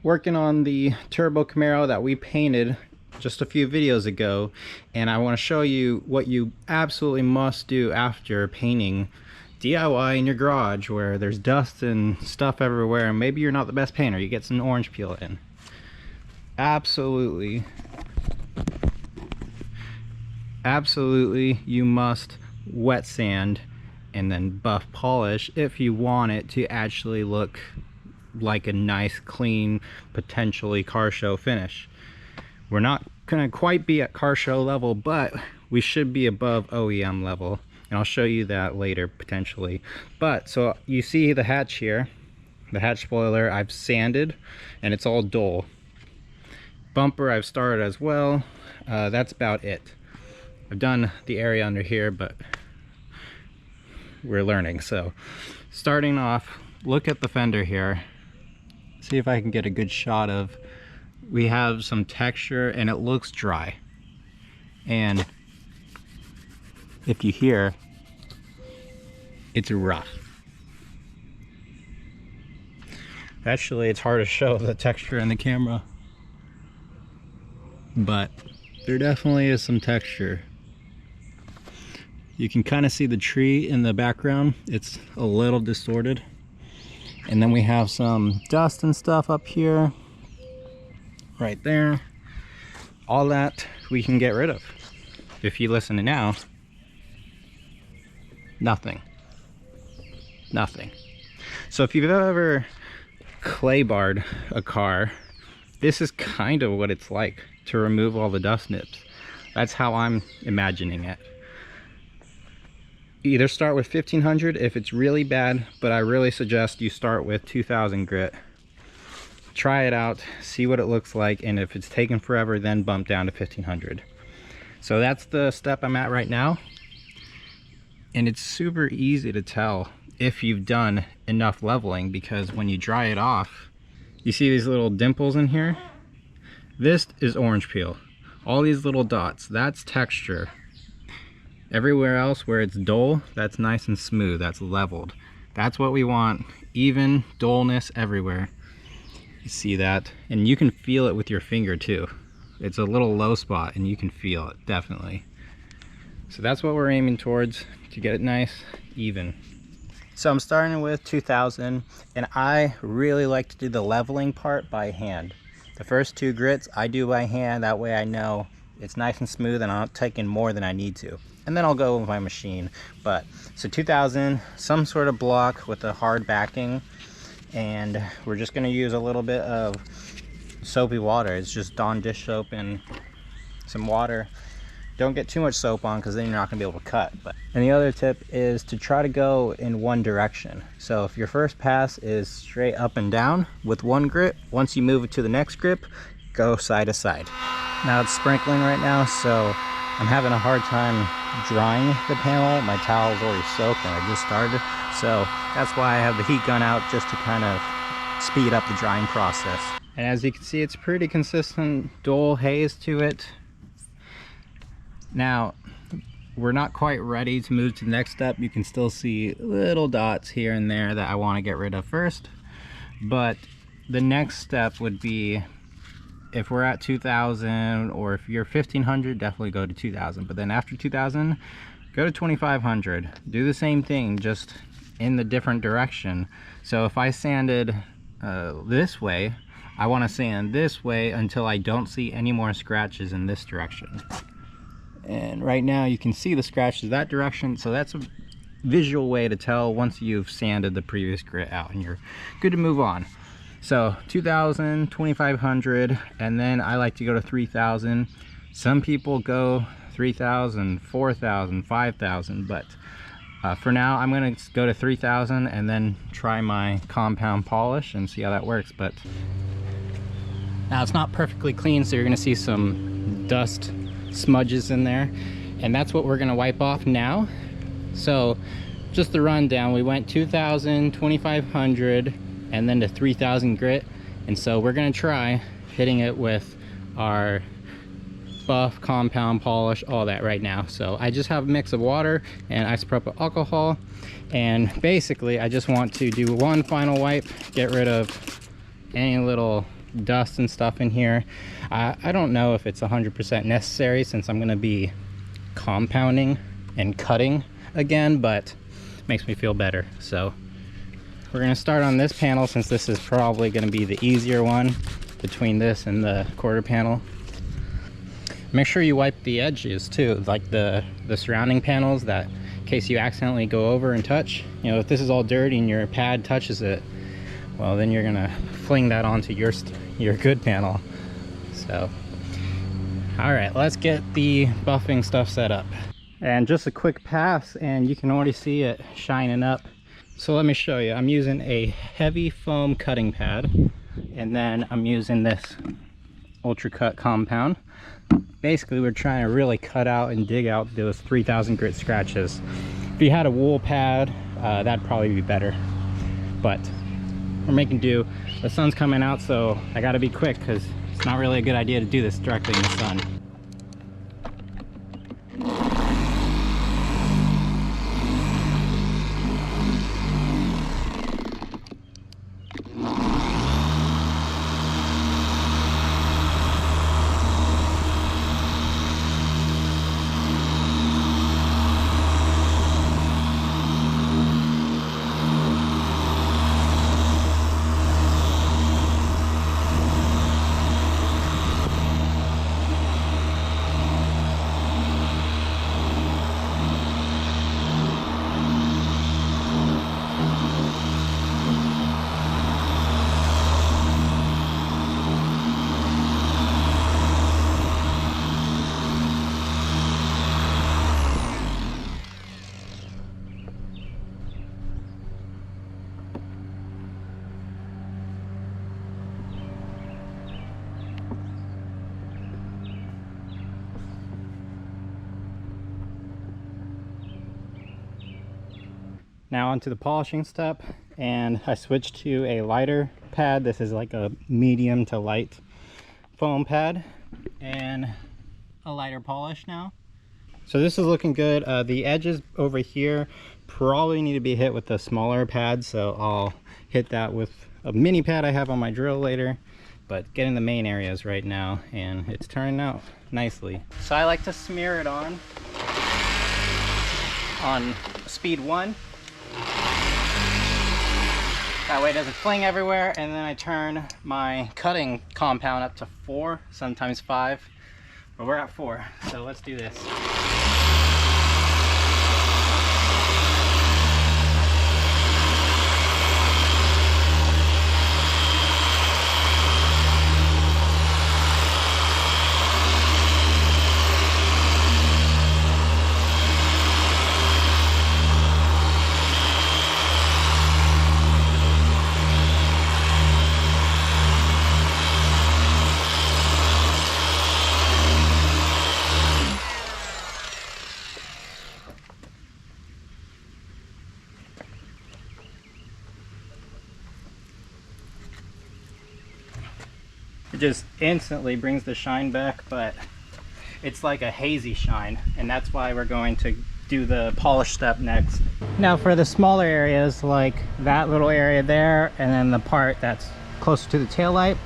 working on the turbo Camaro that we painted just a few videos ago, and I want to show you what you absolutely must do after painting DIY in your garage where there's dust and stuff everywhere, and maybe you're not the best painter. You get some orange peel in. Absolutely you must wet sand and then buff polish if you want it to actually look like a nice, clean, potentially car show finish. We're not gonna quite be at car show level, but we should be above OEM level, and I'll show you that later potentially. But so you see the hatch here, the hatch spoiler I've sanded and it's all dull. Bumper I've started as well. That's about it. I've done the area under here, but we're learning. So starting off, look at the fender here. See if I can get a good shot of, we have some texture and it looks dry. And if you hear, it's rough. Actually, it's hard to show the texture in the camera, but there definitely is some texture. You can kind of see the tree in the background. It's a little distorted. And then we have some dust and stuff up here, right there. All that we can get rid of. If you listen to now, nothing. So if you've ever clay barred a car, this is kind of what it's like to remove all the dust nips. That's how I'm imagining it. Either start with 1500 if it's really bad, but I really suggest you start with 2000 grit. Try it out, see what it looks like, and if it's taking forever, then bump down to 1500. So that's the step I'm at right now, and it's super easy to tell if you've done enough leveling, because when you dry it off, you see these little dimples in here? This is orange peel. All these little dots, that's texture. Everywhere else where it's dull, that's nice and smooth, that's leveled. That's what we want, even dullness everywhere. You see that? And you can feel it with your finger too. It's a little low spot and you can feel it, definitely. So that's what we're aiming towards, to get it nice, even. So I'm starting with 2000, and I really like to do the leveling part by hand. The first two grits I do by hand, that way I know it's nice and smooth and I'm not taking more than I need to. And then I'll go with my machine. But so 2000, some sort of block with a hard backing, and we're just gonna use a little bit of soapy water. It's just Dawn dish soap and some water. Don't get too much soap on, because then you're not gonna be able to cut. And the other tip is to try to go in one direction. So if your first pass is straight up and down with one grip, once you move it to the next grip, go side to side. Now it's sprinkling right now, so I'm having a hard time drying the panel. My towel's already soaked and I just started. So that's why I have the heat gun out, just to kind of speed up the drying process. And as you can see, it's pretty consistent, dull haze to it. Now, we're not quite ready to move to the next step. You can still see little dots here and there that I want to get rid of first. But the next step would be, if we're at 2000, or if you're 1500, definitely go to 2000. But then after 2000, go to 2500. Do the same thing, just in the different direction. So if I sanded this way, I want to sand this way until I don't see any more scratches in this direction. And right now you can see the scratches that direction, so that's a visual way to tell once you've sanded the previous grit out and you're good to move on. So 2000, 2500, and then I like to go to 3000. Some people go 3000, 4000, 5000, but for now I'm going to go to 3000 and then try my compound polish and see how that works. But now it's not perfectly clean, so you're going to see some dust smudges in there, and that's what we're going to wipe off now. So just the rundown, we went 2000, 2500, and then to 3000 grit, and so we're going to try hitting it with our buff, compound, polish, all that right now. So I just have a mix of water and isopropyl alcohol, and basically I just want to do one final wipe, get rid of any little dust and stuff in here. I don't know if it's 100% necessary since I'm going to be compounding and cutting again, but it makes me feel better. So we're going to start on this panel since this is probably going to be the easier one between this and the quarter panel. Make sure you wipe the edges too, like the surrounding panels, that in case you accidentally go over and touch. You know, if this is all dirty and your pad touches it, well, then you're gonna fling that onto your good panel. So, all right, let's get the buffing stuff set up. And just a quick pass and you can already see it shining up. So let me show you. I'm using a heavy foam cutting pad, and then I'm using this Ultra Cut compound. Basically, we're trying to really cut out and dig out those 3000 grit scratches. If you had a wool pad, that'd probably be better, but we're making do. The sun's coming out, so I gotta be quick because it's not really a good idea to do this directly in the sun. Now onto the polishing step, and I switched to a lighter pad. This is like a medium to light foam pad and a lighter polish now. So this is looking good. The edges over here probably need to be hit with a smaller pad, so I'll hit that with a mini pad I have on my drill later, but getting the main areas right now, and it's turning out nicely. So I like to smear it on speed 1. That way it doesn't fling everywhere, and then I turn my cutting compound up to 4, sometimes 5, but we're at 4, so let's do this. It just instantly brings the shine back, but it's like a hazy shine, and that's why we're going to do the polish step next. Now for the smaller areas, like that little area there, and then the part that's closer to the tail light,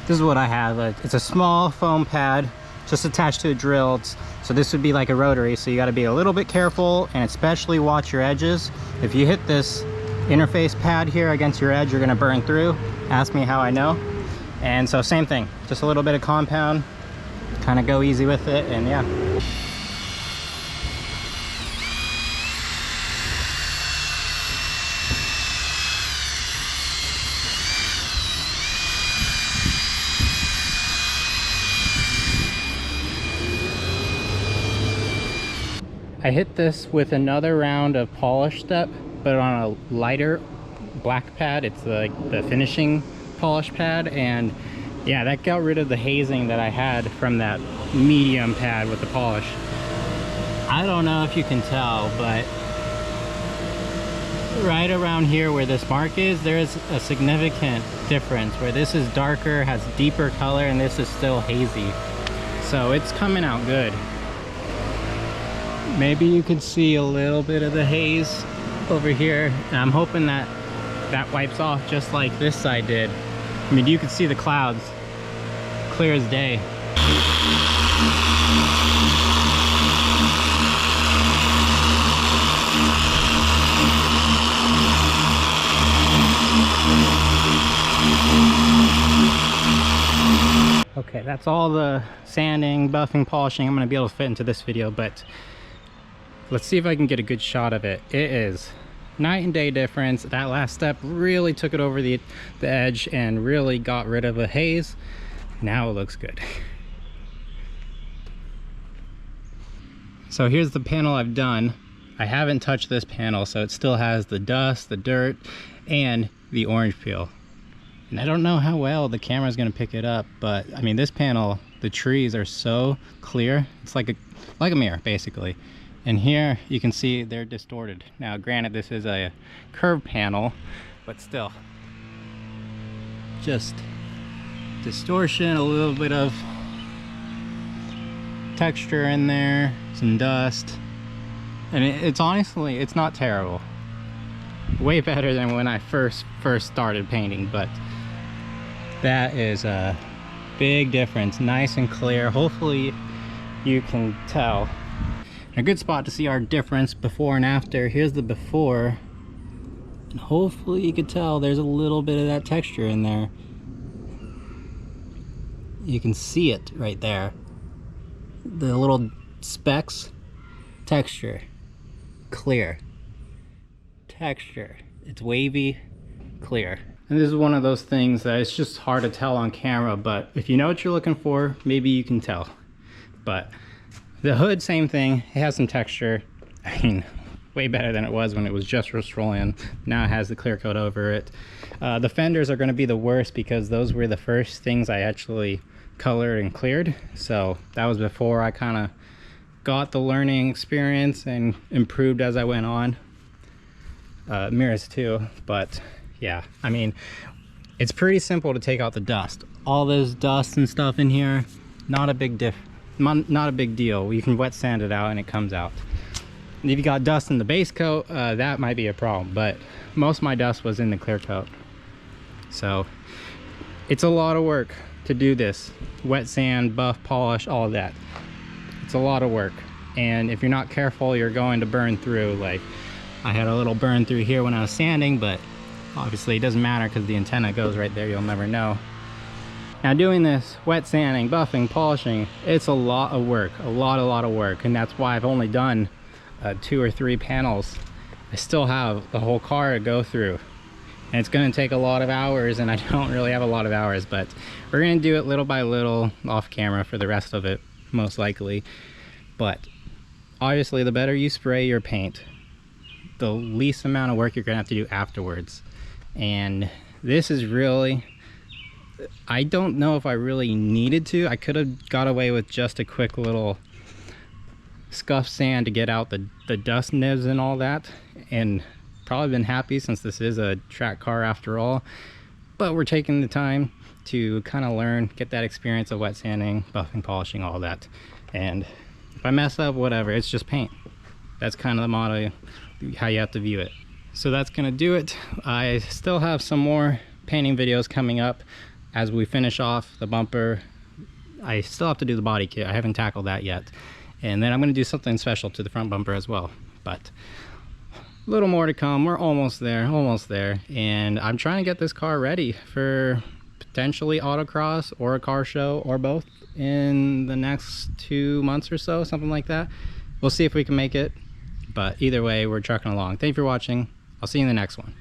this is what I have. It's a small foam pad just attached to a drill. So this would be like a rotary, so you got to be a little bit careful and especially watch your edges. If you hit this interface pad here against your edge, you're going to burn through. Ask me how I know. And so same thing, just a little bit of compound, kind of go easy with it, and yeah. I hit this with another round of polish step, but on a lighter black pad. It's like the finishing polish pad, and yeah, that got rid of the hazing that I had from that medium pad with the polish. I don't know if you can tell, but right around here where this mark is, there is a significant difference where this is darker, has deeper color, and this is still hazy. So it's coming out good. Maybe you can see a little bit of the haze over here, and I'm hoping that that wipes off just like this side did. I mean, you could see the clouds clear as day. Okay, that's all the sanding, buffing, polishing I'm going to be able to fit into this video, but let's see if I can get a good shot of it. It is night and day difference. That last step really took it over the edge and really got rid of the haze. Now it looks good. So here's the panel I've done. I haven't touched this panel, so it still has the dust, the dirt, and the orange peel. And I don't know how well the camera is going to pick it up, but I mean, this panel, the trees are so clear. It's like a mirror, basically. And here you can see they're distorted. Now, granted, this is a curved panel, but still, just distortion, a little bit of texture in there, some dust, and it's honestly, it's not terrible. Way better than when I first started painting, but that is a big difference. Nice and clear. Hopefully you can tell. A good spot to see our difference before and after. Here's the before, and hopefully you can tell there's a little bit of that texture in there. You can see it right there, the little specks. Texture, clear. Texture, it's wavy, clear. And this is one of those things that it's just hard to tell on camera, but if you know what you're looking for, maybe you can tell. But the hood, same thing. It has some texture. I mean, way better than it was when it was just Rust-Oleum. Now it has the clear coat over it. The fenders are going to be the worst because those were the first things I actually colored and cleared. So that was before I kind of got the learning experience and improved as I went on. Mirrors too, but yeah, I mean, it's pretty simple to take out the dust. All this dust and stuff in here, not a big deal. You can wet sand it out and it comes out. And if you got dust in the base coat, that might be a problem, but most of my dust was in the clear coat. So it's a lot of work to do this. Wet sand, buff, polish, all of that. It's a lot of work. And if you're not careful, you're going to burn through. Like, I had a little burn through here when I was sanding, but obviously it doesn't matter because the antenna goes right there. You'll never know. Now, doing this wet sanding, buffing, polishing, it's a lot of work, a lot of work. And that's why I've only done 2 or 3 panels. I still have the whole car to go through. And it's going to take a lot of hours, and I don't really have a lot of hours, but we're going to do it little by little off camera for the rest of it, most likely. But obviously, the better you spray your paint, the least amount of work you're going to have to do afterwards. And this is really, I don't know if I really needed to. I could have got away with just a quick little scuff sand to get out the dust nibs and all that, and probably been happy since this is a track car after all. But we're taking the time to kind of learn, get that experience of wet sanding, buffing, polishing, all that. And if I mess up, whatever, it's just paint. That's kind of the motto, how you have to view it. So that's gonna do it. I still have some more painting videos coming up as we finish off the bumper. I still have to do the body kit. I haven't tackled that yet. And then I'm gonna do something special to the front bumper as well. But a little more to come. We're almost there, and I'm trying to get this car ready for potentially autocross or a car show or both in the next 2 months or so, something like that. We'll see if we can make it, but either way, we're trucking along. Thank you for watching. I'll see you in the next one.